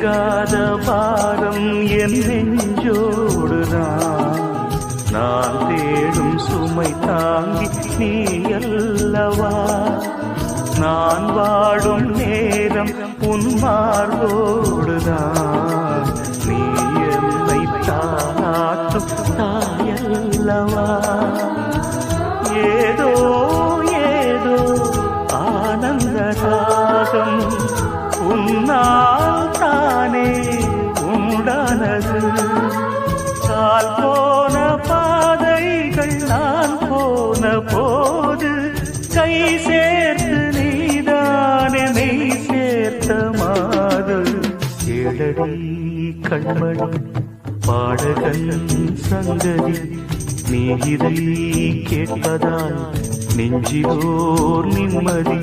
நீங்காத பாரம் என் நெஞ்சோடுதான். நான் தேடும் சுமை தாங்கி நீ அல்லவா. நான் வாடும் நேரம் உன் மார்போடுதான். நீ என்னை தாளாட்டும் தாயல்லவா. ஏதோ ஏதோ ஆனந்த ராகம் உன்னால் தானே உண்டானது. கால் போன பாதைகள் நான் போன போது கை சேர்த்து நீதானே மெய் சேர்த்த மாது. கேளடி கண்மணி பாடகன் சங்கதி, நீ இதை கேட்பதால் நெஞ்சிலோர் நிம்மதி.